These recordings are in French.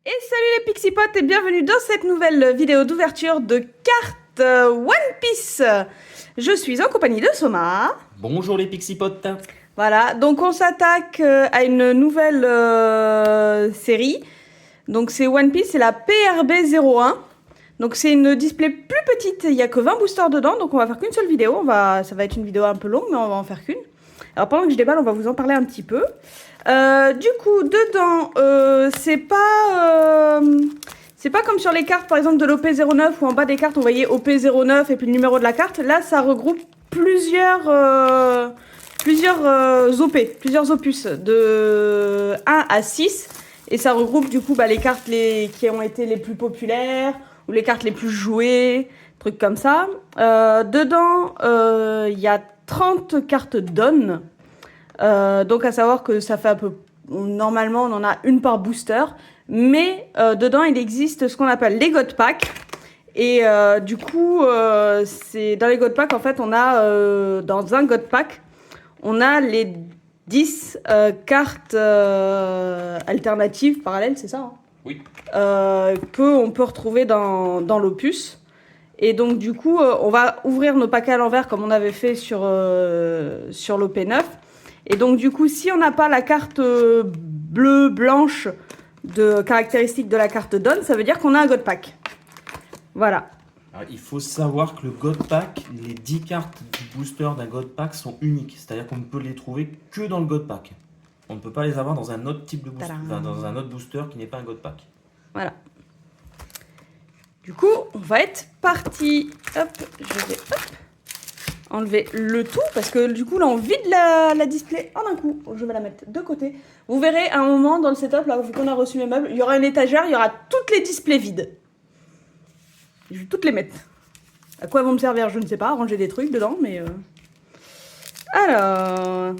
Et salut les Pixipotes et bienvenue dans cette nouvelle vidéo d'ouverture de cartes One Piece. Je suis en compagnie de Soma. Bonjour les Pixipotes. Voilà, donc on s'attaque à une nouvelle série. Donc c'est One Piece, c'est la PRB01. Donc c'est une display plus petite, il n'y a que 20 boosters dedans, donc on va faire qu'une seule vidéo. Ça va être une vidéo un peu longue, mais on va en faire qu'une. Alors pendant que je déballe, on va vous en parler un petit peu. Du coup, dedans, c'est pas comme sur les cartes, par exemple, de l'OP09, où en bas des cartes, on voyait OP09 et puis le numéro de la carte. Là, ça regroupe plusieurs OP, plusieurs opus, de 1 à 6. Et ça regroupe, du coup, les cartes qui ont été les plus populaires, ou les cartes les plus jouées, trucs comme ça. Dedans, il y a 30 cartes Dawn. Donc à savoir que ça fait normalement on en a une par booster, mais dedans il existe ce qu'on appelle les God Pack. Et du coup c'est dans les God Pack en fait on a dans un God Pack on a les 10 cartes alternatives parallèles, c'est ça hein Oui. qu'on peut retrouver dans l'opus. Et donc du coup on va ouvrir nos paquets à l'envers comme on avait fait sur l'OP9. Et donc du coup, si on n'a pas la carte bleue, blanche de caractéristique de la carte Dawn, ça veut dire qu'on a un God Pack. Voilà. Alors, il faut savoir que le God Pack, les 10 cartes du booster d'un God Pack sont uniques. C'est-à-dire qu'on ne peut les trouver que dans le God Pack. On ne peut pas les avoir dans un autre type de booster, dans un autre booster qui n'est pas un God Pack. Voilà. Du coup, on va être parti. Hop, je vais enlever le tout parce que du coup là on vide la display en un coup. Je vais la mettre de côté. Vous verrez à un moment dans le setup là vu qu'on a reçu les meubles, il y aura une étagère, il y aura toutes les displays vides. Je vais toutes les mettre. À quoi elles vont me servir, je ne sais pas, ranger des trucs dedans, mais alors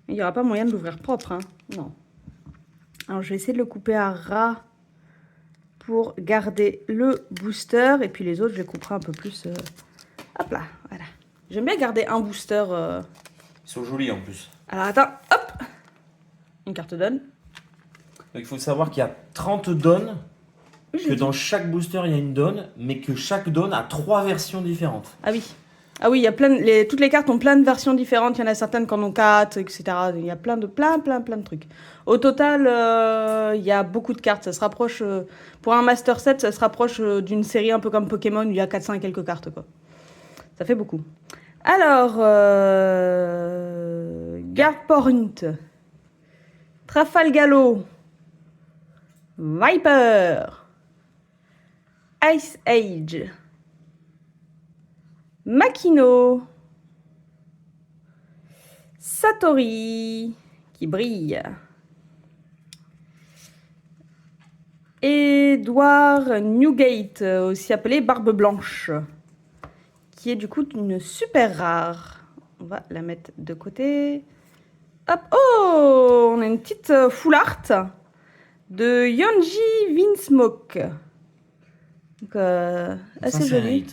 il n'y aura pas moyen de l'ouvrir propre, hein. Non. Alors je vais essayer de le couper à ras pour garder le booster et puis les autres je les couperai un peu plus. Hop là, voilà. J'aime bien garder un booster. Ils sont jolis en plus. Alors attends, hop. Une carte Dawn. Donc, il faut savoir qu'il y a 30 Dawn, que dans chaque booster il y a une Dawn, mais que chaque Dawn a 3 versions différentes. Ah oui. Ah oui, il y a toutes les cartes ont plein de versions différentes. Il y en a certaines qui en ont 4, etc. Il y a plein de trucs. Au total, il y a beaucoup de cartes. Ça se rapproche, pour un Master Set, ça se rapproche d'une série un peu comme Pokémon où il y a 400 et quelques cartes, quoi. Ça fait beaucoup. Alors, Guard Point, Trafalgalo, Viper, Ice Age, Makino, Satori, qui brille, Edouard Newgate, aussi appelé Barbe Blanche, qui est du coup une super rare. On va la mettre de côté. Hop, oh, on a une petite full art de Yonji Vinsmoke. Donc, assez joli.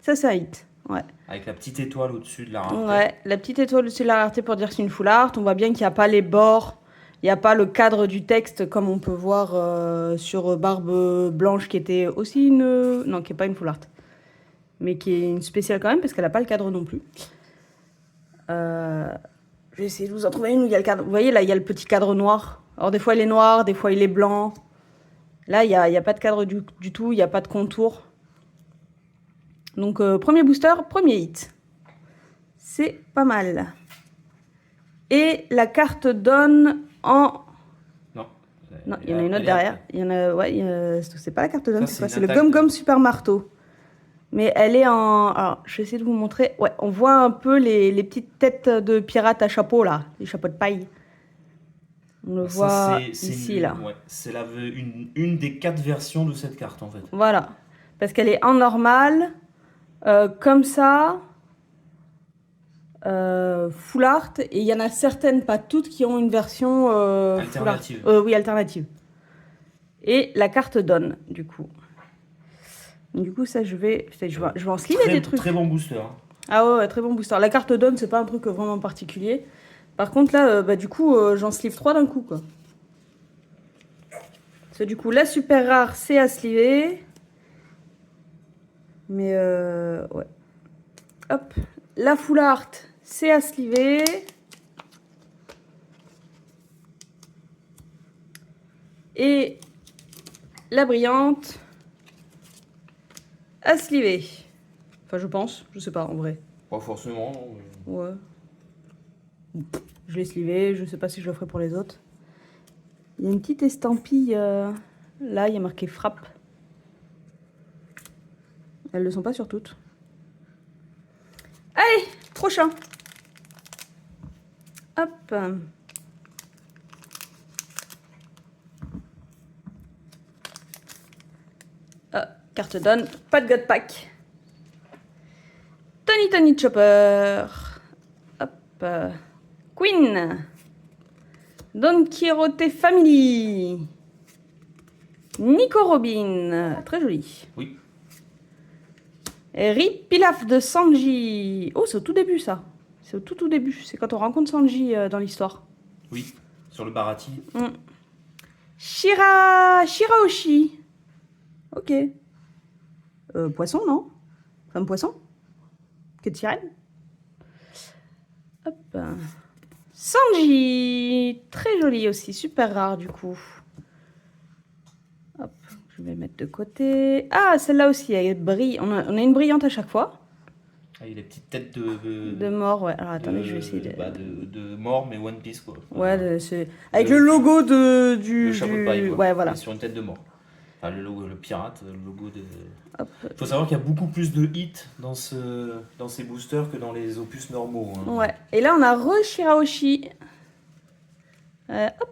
Ça, c'est un hit. Ouais. Avec la petite étoile au-dessus de la rareté. Ouais, la petite étoile au-dessus de la rareté pour dire que c'est une full art. On voit bien qu'il n'y a pas les bords, il n'y a pas le cadre du texte comme on peut voir sur Barbe Blanche qui était aussi une... Non, qui n'est pas une full art. Mais qui est une spéciale quand même parce qu'elle n'a pas le cadre non plus. Je vais essayer de vous en trouver une où il y a le cadre. Vous voyez là, il y a le petit cadre noir. Alors des fois il est noir, des fois il est blanc. Là, il n'y a pas de cadre du tout, il n'y a pas de contour. Donc premier booster, premier hit. C'est pas mal. Et la carte Dawn en... Non. Non, il y en a une autre derrière. Il y en a... Ouais, c'est pas la carte Dawn, c'est quoi? C'est le attaque Gum Gum Super Marteau. Mais elle est en... Alors, je vais essayer de vous montrer. Ouais, on voit un peu les petites têtes de pirates à chapeau, là. Les chapeaux de paille. On le voit ici, là. Ouais, c'est une des 4 versions de cette carte, en fait. Voilà. Parce qu'elle est en normal, comme ça, full art. Et il y en a certaines, pas toutes, qui ont une version alternative. Full art. Oui, alternative. Et la carte Dawn, du coup. Du coup, ça, je vais en sliver des trucs. Très bon booster. Hein. Ah ouais, très bon booster. La carte Dawn, c'est pas un truc vraiment particulier. Par contre, là, du coup, j'en sleeve 3 d'un coup, quoi. Parce que du coup, la super rare, c'est à sliver. Mais ouais. Hop. La full art, c'est à sliver. Et la brillante, à sliver. Enfin, je pense. Je sais pas, en vrai. Pas forcément, non. Ouais. Je l'ai slivé. Je sais pas si je le ferai pour les autres. Il y a une petite estampille. Là, il y a marqué frappe. Elles ne le sont pas sur toutes. Allez, prochain. Hop. Ah, carte donne, pas de God Pack. Tony Chopper. Hop. Queen. Don Quixote Family. Nico Robin. Très joli. Oui. Rip Pilaf de Sanji. Oh, c'est au tout début, ça. C'est au tout début. C'est quand on rencontre Sanji dans l'histoire. Oui, sur le Barati. Shirahoshi. Ok. Poisson, non? Femme poisson? Que de sirène? Hop. Sanji. Très joli aussi. Super rare, du coup. Hop. Je vais mettre de côté. Ah, celle-là aussi, elle brille. On a une brillante à chaque fois. Ah, il y a les petites têtes de mort, ouais. Alors attendez, je vais essayer de. De mort, mais One Piece, quoi. Ouais, c'est. Avec le logo du. Le chapeau de paille, quoi. Ouais, voilà. Sur une tête de mort. Enfin, le logo, le pirate, le logo de. Hop. Il faut savoir qu'il y a beaucoup plus de hits dans ces boosters que dans les opus normaux. Hein. Ouais. Et là, on a Shirahoshi. Hop.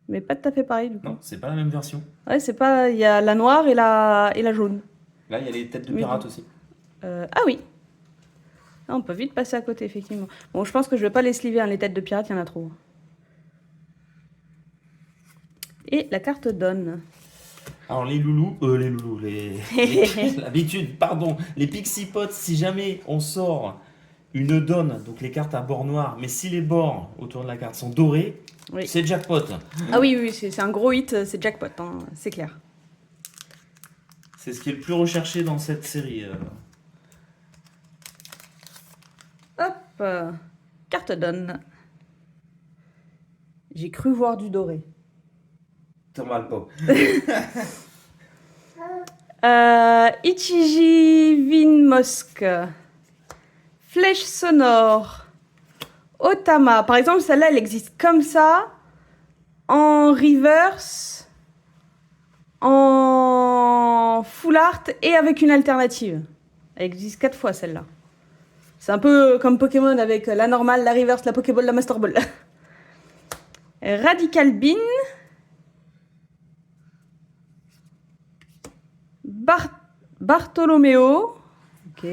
Mais pas tout à fait pareil, du coup. Non, c'est pas la même version. Ouais, c'est pas. Il y a la noire et la jaune. Là, il y a les têtes de pirates aussi. Ah oui. Ah, on peut vite passer à côté, effectivement. Bon, je pense que je vais pas les sliver, hein, les têtes de pirates, il y en a trop. Et la carte donne. Alors les loulous, l'habitude, pardon, les Pixie Pots, si jamais on sort une donne, donc les cartes à bord noir, mais si les bords autour de la carte sont dorés, oui. C'est jackpot. Ah oui, c'est un gros hit, c'est jackpot, hein, c'est clair. C'est ce qui est le plus recherché dans cette série. Hop, carte donne. J'ai cru voir du doré. T'en mal pas. Ichiji Vinmosk. Flèche sonore. Otama. Par exemple, celle-là, elle existe comme ça. En reverse. En full art. Et avec une alternative. Elle existe 4 fois, celle-là. C'est un peu comme Pokémon avec la normale, la reverse, la Pokéball, la Master Ball. Radical Bean. Bartolomeo. Ok.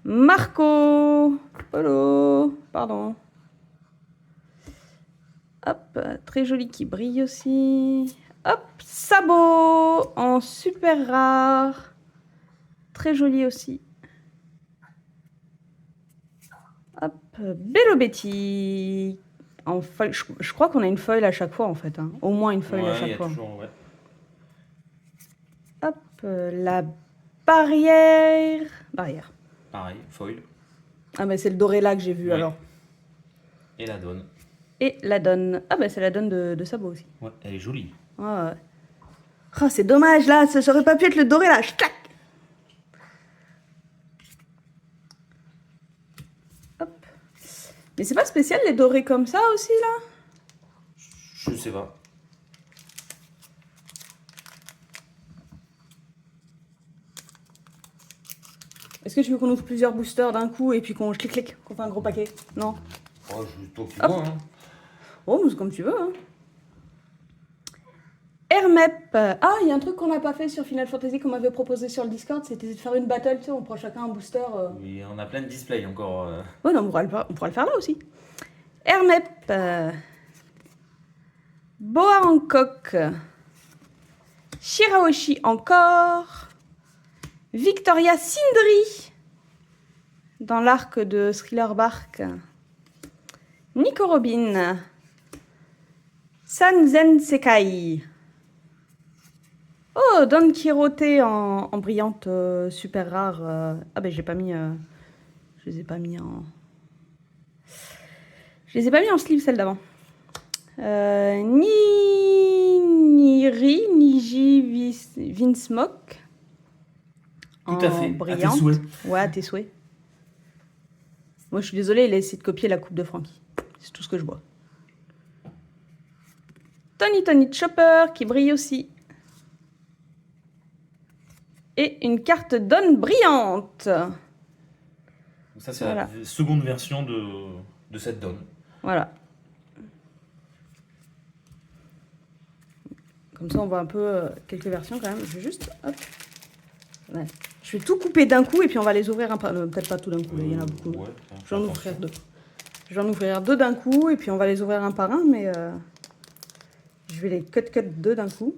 Marco Polo. Pardon. Hop, très joli qui brille aussi. Hop, Sabot en super rare. Très joli aussi. Hop, Bello Betty. En feuille. Je crois qu'on a une feuille à chaque fois en fait. Hein. Au moins une feuille à chaque fois. Toujours, ouais. Hop, la barrière. Pareil, foil. Ah, mais c'est le doré là que j'ai vu Ouais. alors. Et la donne. Et la donne. Ah, bah c'est la donne de Sabot aussi. Ouais, elle est jolie. Ouais. Oh, c'est dommage là, ça aurait pas pu être le doré là. Clac. Hop. Mais c'est pas spécial les dorés comme ça aussi là? Je sais pas. Est-ce que tu veux qu'on ouvre plusieurs boosters d'un coup et puis qu'on clic qu'on fait un gros paquet? Non? Oh, je toi qui vois, hein. Oh, mais c'est comme tu veux. Hein. Hermep. Ah, il y a un truc qu'on n'a pas fait sur Final Fantasy qu'on m'avait proposé sur le Discord, c'était de faire une battle, tu sais, on prend chacun un booster. Oui, on a plein de displays encore. Ouais, non, on pourra le faire là aussi. Hermep. Boa Hancock. Shirahoshi encore. Victoria Sindri. Dans l'arc de Thriller Bark. Nico Robin. Sanzen Sekai. Oh, Don Quirote en brillante super rare. Ah ben j'ai pas mis... je les ai pas mis en... Je les ai pas mis en sleeve celle d'avant. Niri, Niji Vinsmoke. Tout à fait, Brillante. à tes souhaits. Ouais, à tes souhaits. Moi je suis désolée, il a essayé de copier la coupe de Frankie. C'est tout ce que je vois. Tony Chopper qui brille aussi. Et une carte Don brillante. Ça, c'est Voilà. la seconde version de cette donne. Voilà. Comme ça, on voit un peu quelques versions quand même. Je vais juste... Hop. Ouais. Je vais tout couper d'un coup et puis on va les ouvrir un par... peut-être pas tout d'un coup, là, il y en a beaucoup. Ouais, Je vais en ouvrir deux. Je vais en ouvrir deux d'un coup et puis on va les ouvrir un par un, mais je vais les cut deux d'un coup.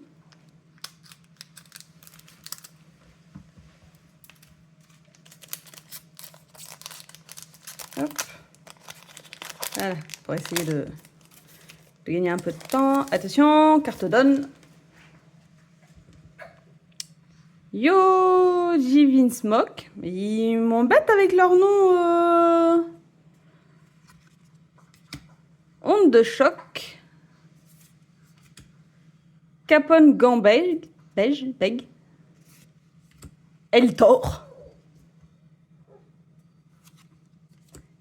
Hop. Voilà, pour essayer de gagner un peu de temps. Attention, carte donne. Yo, Vinsmoke. Ils m'embêtent avec leur nom. Onde de choc. Capone gant beige. Eltor.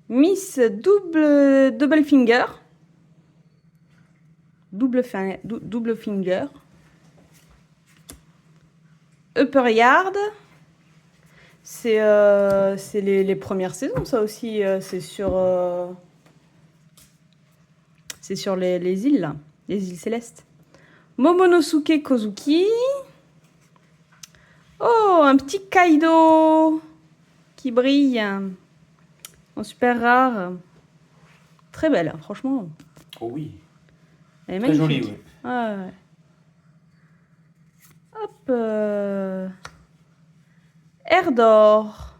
Miss double finger. Double finger. Upper Yard. C'est les premières saisons, ça aussi. C'est sur les îles, là. Les îles célestes. Momonosuke Kozuki. Oh, un petit Kaido qui brille. En super rare. Très belle, hein, franchement. Oh oui. Elle est Très magnifique. jolie, oui. Ouais. Hop. Air d'or.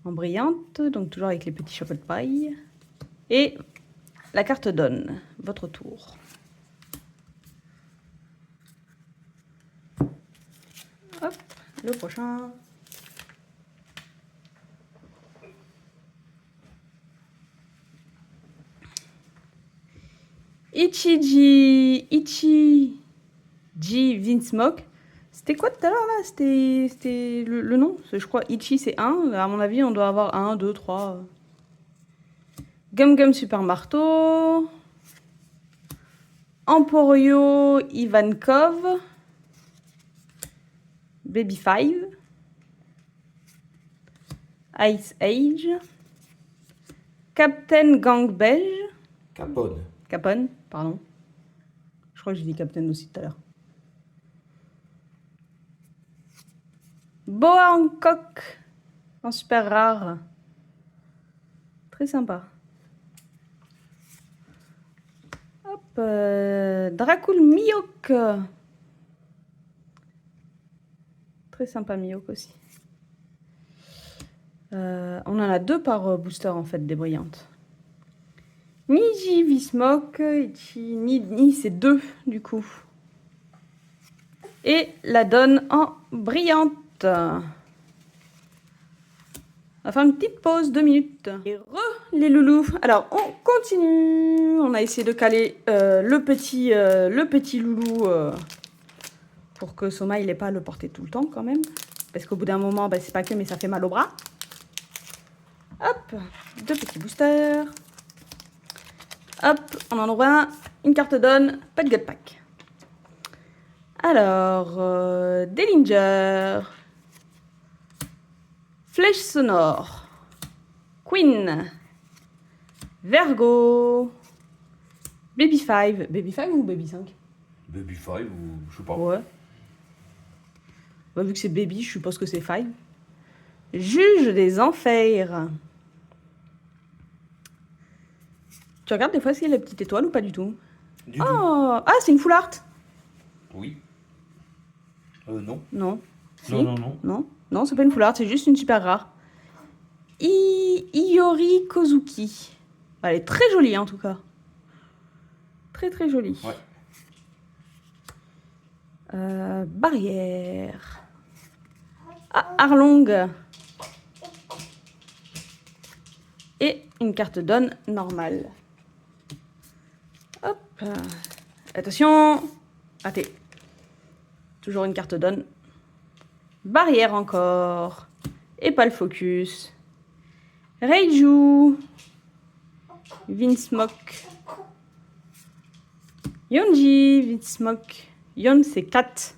En brillante, donc toujours avec les petits chapeaux de paille. Et la carte donne. Votre tour. Hop, le prochain. Ichiji Vinsmoke. C'était quoi tout à l'heure là? C'était le nom? Je crois Ichi c'est 1. À mon avis, on doit avoir 1, 2, 3. Gum Super Marteau. Emporio Ivankov. Baby 5. Ice Age. Captain Gang Beige. Capone, pardon. Je crois que j'ai dit Captain aussi tout à l'heure. Boa Hancock en super rare. Très sympa. Hop, Dracul Miyok. Très sympa Miyok aussi. On en a deux par booster en fait, des brillantes. Niji Vinsmoke, Ni c'est 2 du coup. Et la donne en brillante. On va faire une petite pause, 2 minutes. Et les loulous. Alors on continue. On a essayé de caler le petit loulou pour que Soma il n'ait pas à le porter tout le temps quand même. Parce qu'au bout d'un moment, bah, c'est pas que mais ça fait mal au bras. Hop, 2 petits boosters. Hop, on en ouvre un, une carte donne, pas de gut pack. Alors, Dellinger, Flèche sonore, Queen, Vergo, Baby 5. Baby 5 ou Baby 5? Baby 5 ou je sais pas. Ouais. Bah, vu que c'est Baby, je suppose que c'est 5. Juge des enfers. Tu regardes des fois s'il y a la petite étoile ou pas du tout? Du tout. Ah, c'est une full art. Oui. Non. Non. Si. Non, c'est pas une full art, c'est juste une super rare. Iori Kozuki. Elle est très jolie en tout cas. Très très joli. Ouais. Barrière. Ah, Arlong. Et une carte donne normale. Hop. Attention. Raté. Toujours une carte donne. Barrière encore. Et pas le focus. Reiju. Vinsmoke. Yonji. Vinsmoke. Yon, c'est 4.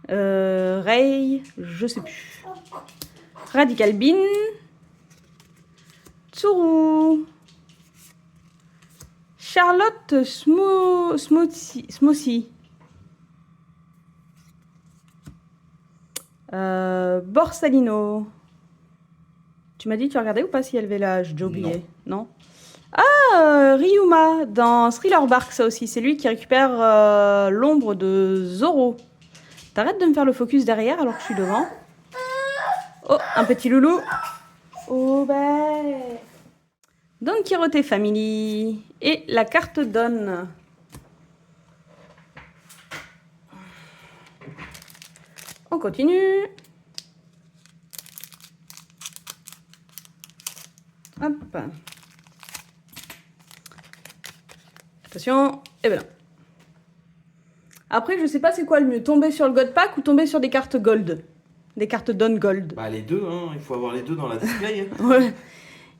Rei, je sais plus. Radical Bean. Tsuru. Charlotte Smoothie. Borsalino. Tu m'as dit, tu regardais ou pas si elle avait l'âge? J'ai oublié. Non. Ah, Ryuma dans Thriller Bark, ça aussi. C'est lui qui récupère l'ombre de Zoro. T'arrêtes de me faire le focus derrière alors que je suis devant. Oh, un petit loulou. Oh, ben. Don Quirote Family. Et la carte donne. On continue. Hop. Attention. Et ben là. Après, je sais pas c'est quoi le mieux. Tomber sur le God Pack ou tomber sur des cartes gold. Des cartes Don Gold. Bah les deux, hein. Il faut avoir les deux dans la display. Hein. Ouais.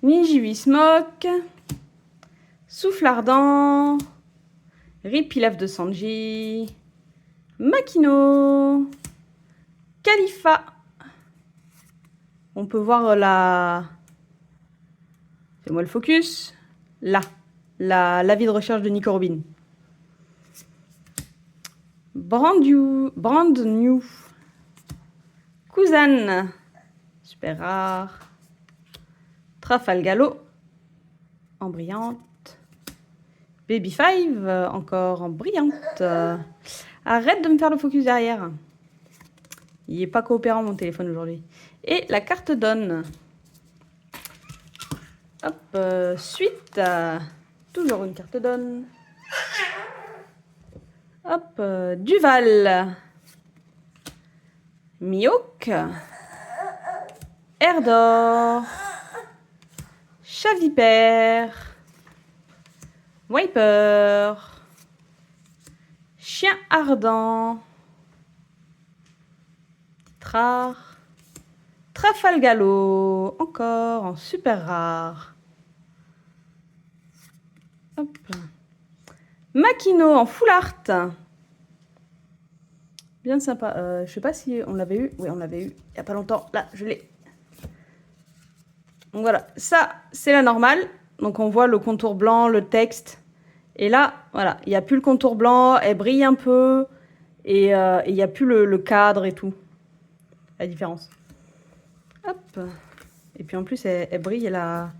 Nijibi Smoke. Souffle ardent. Ripilaf de Sanji. Makino. Khalifa. On peut voir la... Fais-moi le focus. Là. L'avis de recherche de Nico Robin. Brand new. Kuzan. Super rare. Trafalgalo. En brillante. Baby Five. Encore en brillante. Arrête de me faire le focus derrière. Il n'est pas coopérant mon téléphone aujourd'hui. Et la carte donne. Hop. Suite. Toujours une carte donne. Hop. Duval. Mihawk. Erdor. Chavipère. Wiper. Chien ardent. Rare. Trafalgalo. Encore en super rare. Hop. Makino en full art. Bien sympa. Je sais pas si on l'avait eu. Oui, on l'avait eu il n'y a pas longtemps. Là, je l'ai. Donc voilà, ça, c'est la normale. Donc on voit le contour blanc, le texte. Et là, voilà, il n'y a plus le contour blanc. Elle brille un peu. Et il n'y a plus le cadre et tout. La différence. Hop. Et puis en plus, elle brille. Elle a...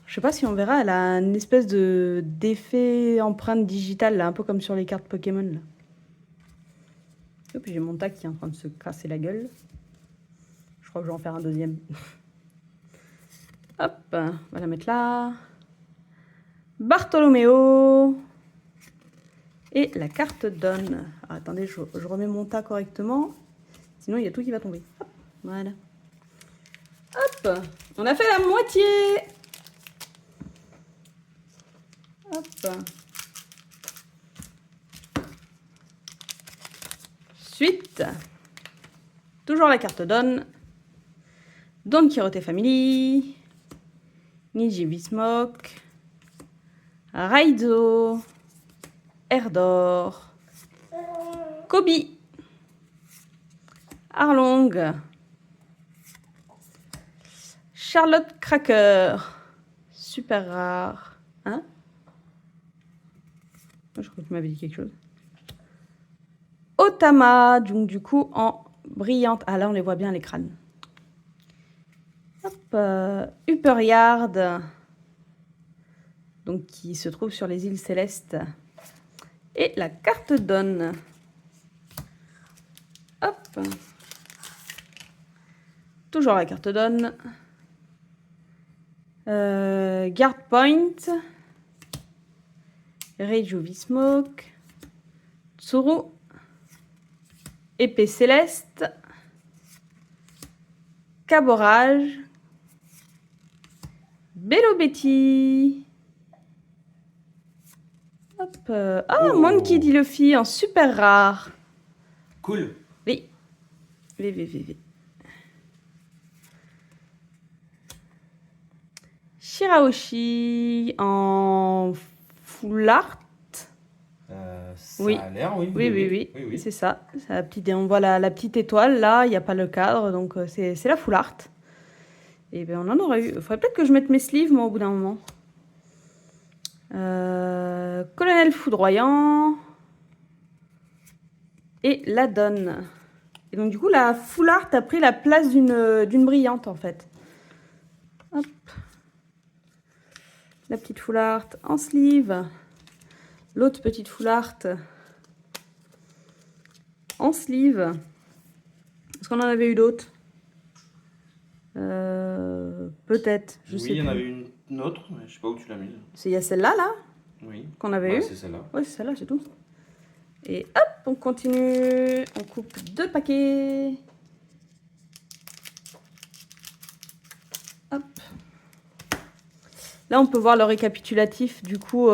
Je sais pas si on verra. Elle a une espèce d'effet empreinte digitale, là, un peu comme sur les cartes Pokémon. Là. Et puis j'ai mon tac qui est en train de se casser la gueule. Je crois que je vais en faire un deuxième. Hop, on va la mettre là. Bartolomeo. Et la carte donne. Ah, attendez, je remets mon tas correctement. Sinon, il y a tout qui va tomber. Hop, voilà. Hop, on a fait la moitié. Hop. Suite. Toujours la carte donne. Don Quirote Family. Nijibi Smoke. Raizo. Erdor. Kobe. Arlong. Charlotte Cracker. Super rare. Hein? Je crois que tu m'avais dit quelque chose. Otama, donc du coup en brillante. Ah là, on les voit bien les crânes. Hop, Upper Yard. Donc qui se trouve sur les îles Célestes. Et la carte donne. Hop. Toujours la carte donne. Guard Point. Reiju V-Smoke. Tsuru. Épée céleste. Caborage. Bello Betty. Hop. Ah, Monkey D. Luffy en super rare. Cool. Oui. V. Shirahoshi en full art. Ça Oui. a l'air, oui. Oui. C'est ça. On voit la petite étoile là, il n'y a pas le cadre, donc c'est la full art. Et bien on en aurait eu. Il faudrait peut-être que je mette mes sleeves moi au bout d'un moment. Colonel foudroyant. Et la donne. Et donc du coup la full art a pris la place d'une brillante en fait. Hop. La petite full art en sleeve. L'autre petite full art en sleeve. Est-ce qu'on en avait eu d'autres? Peut-être. Je sais Oui, il y en plus. avait une autre, mais je sais pas où tu l'as mise. Il y a celle-là, là, Oui. qu'on avait eu. C'est celle-là. Ouais, c'est celle-là, c'est tout. Et hop, on continue. On coupe 2 paquets. Hop. Là, on peut voir le récapitulatif, du coup,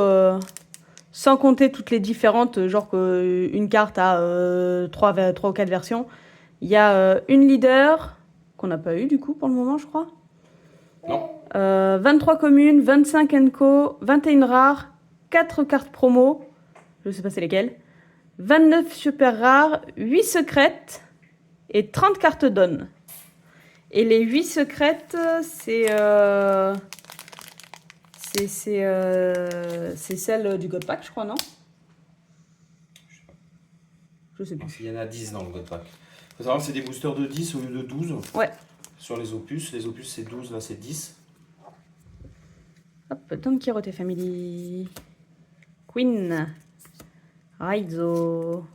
sans compter toutes les différentes, genre qu'une carte a 3 ou 4 versions. Il y a une leader, qu'on n'a pas eu, du coup, pour le moment, je crois. Non. 23 communes, 25 Enco, 21 rares, 4 cartes promo, je sais pas c'est lesquelles, 29 super rares, 8 secrètes et 30 cartes donne. Et les 8 secrètes, c'est celle du God Pack, je crois, non? Je sais plus. Il y en a 10 dans le God Pack. Il faut savoir que c'est des boosters de 10 au lieu de 12. Ouais. Sur les opus. Les opus c'est 12, là c'est 10. Hop, Don Quirote Family. Queen. Raizo.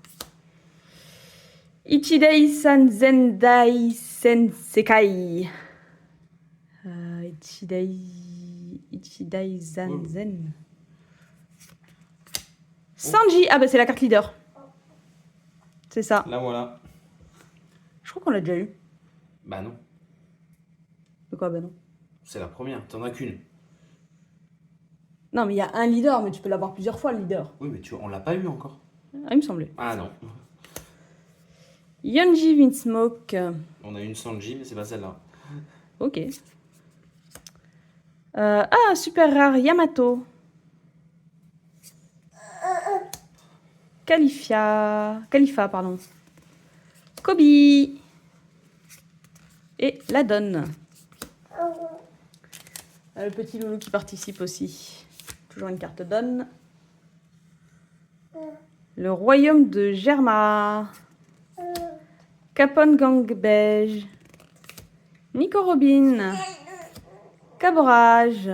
Ichidai Sanzendai Sensekai. Ichidai Zanzen. Sanji. Ah bah c'est la carte leader. C'est ça. Là voilà. Je crois qu'on l'a déjà eu. Bah non. De quoi? Bah non. C'est la première, t'en as qu'une. Non mais il y a un leader, mais tu peux l'avoir plusieurs fois le leader. Oui mais on l'a pas eu encore. Ah, il me semblait. Ah non. Yonji Vinsmoke. On a une Sanji mais c'est pas celle-là. Ok. Super rare Yamato. Khalifa, pardon. Kobe. Et la donne. Le petit loulou qui participe aussi. Toujours une carte donne. Le royaume de Germa. Capone Gang Beige. Nico Robin. Caborage.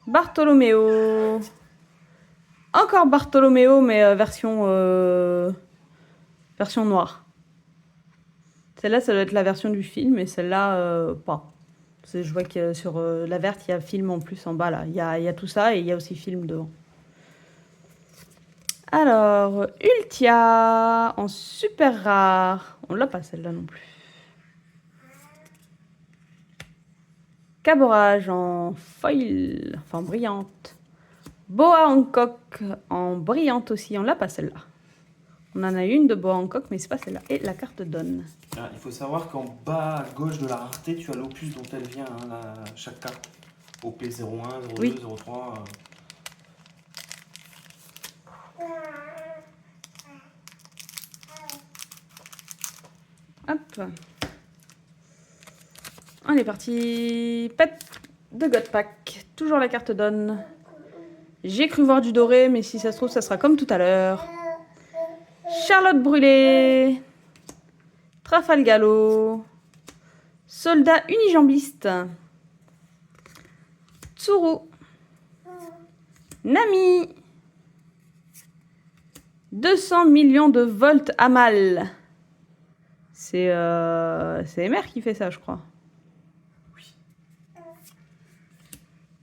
Bartolomeo. Encore Bartolomeo, mais version noire. Celle-là, ça doit être la version du film, et celle-là, pas. Je vois que sur la verte, il y a film en plus en bas, là. Il y a tout ça, et il y a aussi film devant. Alors, Ultia, en super rare. On l'a pas, celle-là, non plus. Caborage en foil, enfin brillante. Boa Hancock en brillante aussi, on l'a pas celle-là. On en a une de Boa Hancock, mais c'est pas celle-là. Et la carte donne. Ah, il faut savoir qu'en bas à gauche de la rareté, tu as l'opus dont elle vient, hein, chaque carte. OP 01, 02, Oui. 03. Hop. On est parti. Pet de God Pack. Toujours la carte donne. J'ai cru voir du doré, mais si ça se trouve, ça sera comme tout à l'heure. Charlotte Brûlée. Trafalgalo. Soldat unijambiste. Tsuru. Nami. 200 millions de volts à mal. C'est Emer qui fait ça, je crois. Oui.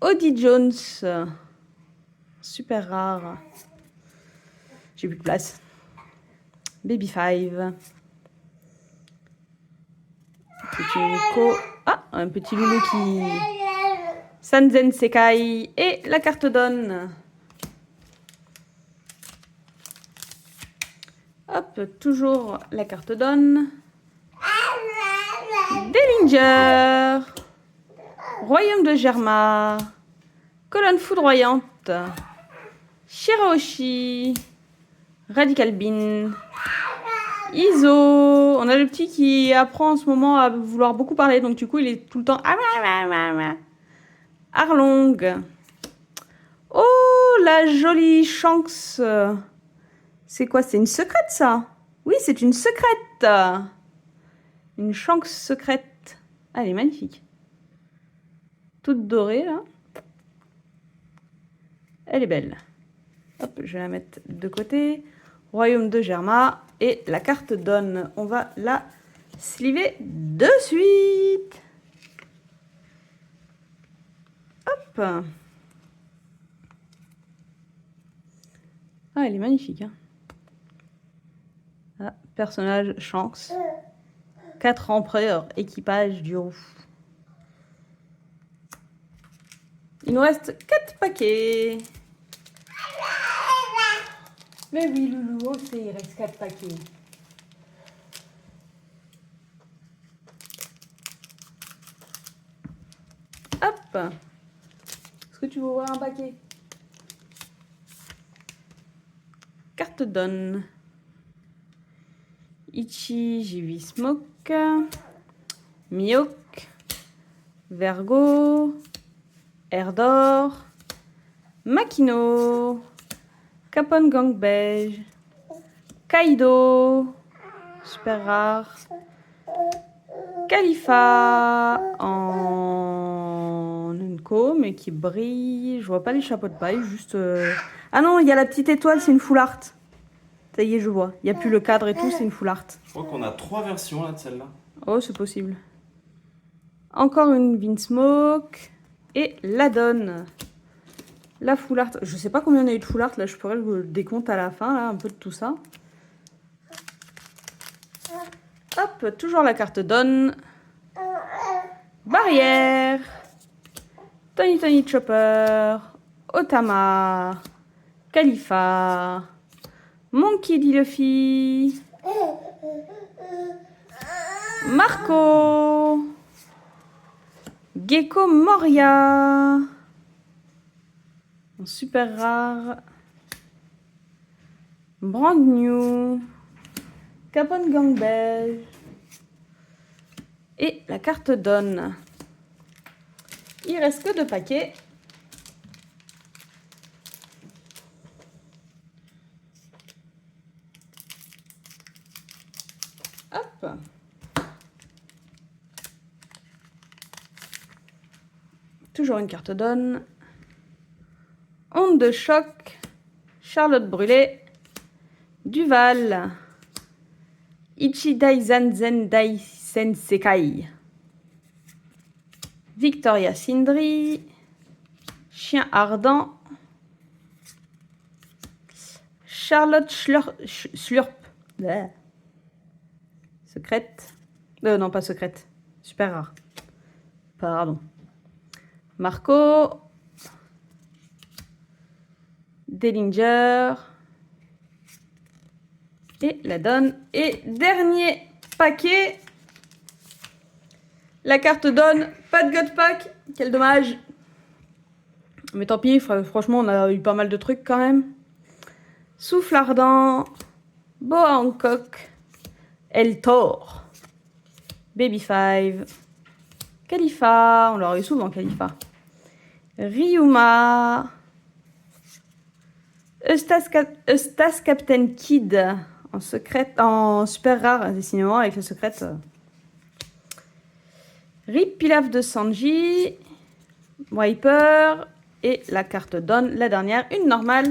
Odie Jones. super rare. J'ai plus de place. Baby 5. Petit Nico. Ah, un petit loulou qui... Sanzen Sekai. Et la carte donne. Hop, toujours la carte donne. Dellinger. Royaume de Germa. Colonne foudroyante. Shirahoshi. Radical Bean. Iso. On a le petit qui apprend en ce moment à vouloir beaucoup parler. Donc du coup, il est tout le temps... Arlong. Oh, la jolie Shanks. C'est quoi? C'est une secrète, ça? Oui, c'est une secrète. Une Shanks secrète. Ah, elle est magnifique. Toute dorée, là. Elle est belle. Hop, je vais la mettre de côté. Royaume de Germa. Et la carte donne. On va la sliver de suite. Hop. Ah, elle est magnifique. Hein. Ah, personnage Shanks. 4 empereurs, équipage du roux. Il nous reste 4 paquets. Mais oui, loulou, oh, il reste 4 paquets. Hop. Est-ce que tu veux voir un paquet? Carte donne. Ichi, Jivi Smoke. Miok. Vergo. Erdor. Makino. Capone Gang Beige. Kaido. Super rare. Khalifa en Unco, mais qui brille. Je vois pas les chapeaux de paille, juste... Ah non, il y a la petite étoile, c'est une full art. Ça y est, je vois. Il n'y a plus le cadre et tout, c'est une full art. Je crois qu'on a 3 versions là de celle-là. Oh, c'est possible. Encore une Vinsmoke. Et la donne. La full art. Je sais pas combien on a eu de full art, là, je pourrais le décompte à la fin, là, un peu de tout ça. Hop, toujours la carte donne. Barrière. Tony Tony Chopper. Otama. Khalifa. Monkey D. Luffy. Marco. Gecko Moria. Super rare. Brand new. Capone Gang Beige. Et la carte donne. Il reste que 2 paquets. Hop. Toujours une carte donne. Onde de choc. Charlotte Brûlée. Duval. Ichi Daizan Zen Daisen Sekai. Victoria Sindri. Chien ardent. Charlotte Slurp. Bleh. Secrète. Non, pas secrète. Super rare. Pardon. Marco. Dellinger. Et la donne. Et dernier paquet. La carte donne. Pas de God Pack. Quel dommage. Mais tant pis, franchement, on a eu pas mal de trucs quand même. Souffle ardent. Boa Hancock. El Thor. Baby 5. Khalifa. On l'aura eu souvent, Khalifa. Ryuma. Eustace Captain Kid. En secrète, en super rare, décidément, avec la secrète. Rip Pilaf de Sanji. Wiper. Et la carte donne, la dernière, une normale.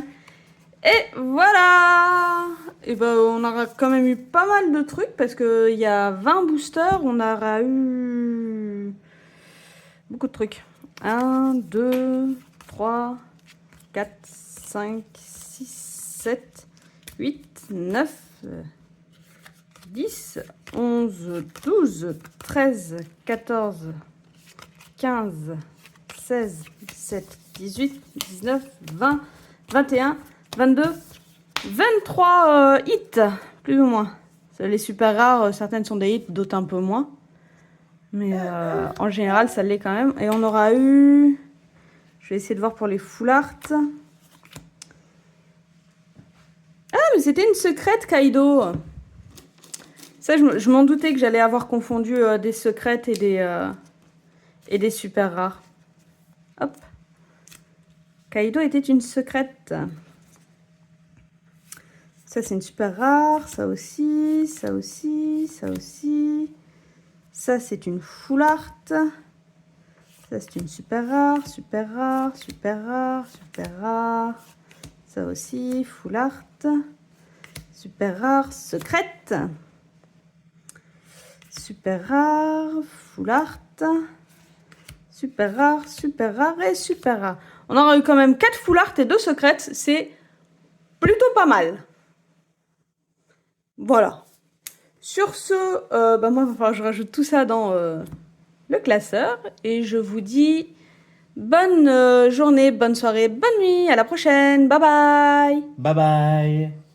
Et voilà. Et ben, on aura quand même eu pas mal de trucs parce qu'il y a 20 boosters. On aura eu beaucoup de trucs. 1, 2, 3, 4, 5. 5, 6, 7, 8, 9, 10, 11, 12, 13, 14, 15, 16, 17, 18, 19, 20, 21, 22, 23 hits, plus ou moins. Les super rares, certaines sont des hits, d'autres un peu moins. Mais en général, ça l'est quand même. Et on aura eu... Je vais essayer de voir pour les full art. Ah, mais c'était une secrète, Kaido. Ça, je m'en doutais que j'allais avoir confondu des secrètes et des super rares. Hop. Kaido était une secrète. Ça, c'est une super rare. Ça aussi, ça aussi, ça aussi. Ça, c'est une full art. Ça, c'est une super rare, super rare, super rare, super rare. Ça aussi, full art. Super rare, secrète. Super rare, full art. Super rare et super rare. On aura eu quand même 4 full art et 2 secrètes. C'est plutôt pas mal. Voilà. Sur ce, moi, il va falloir que je rajoute tout ça dans le classeur. Et je vous dis bonne journée, bonne soirée, bonne nuit. À la prochaine. Bye bye. Bye bye.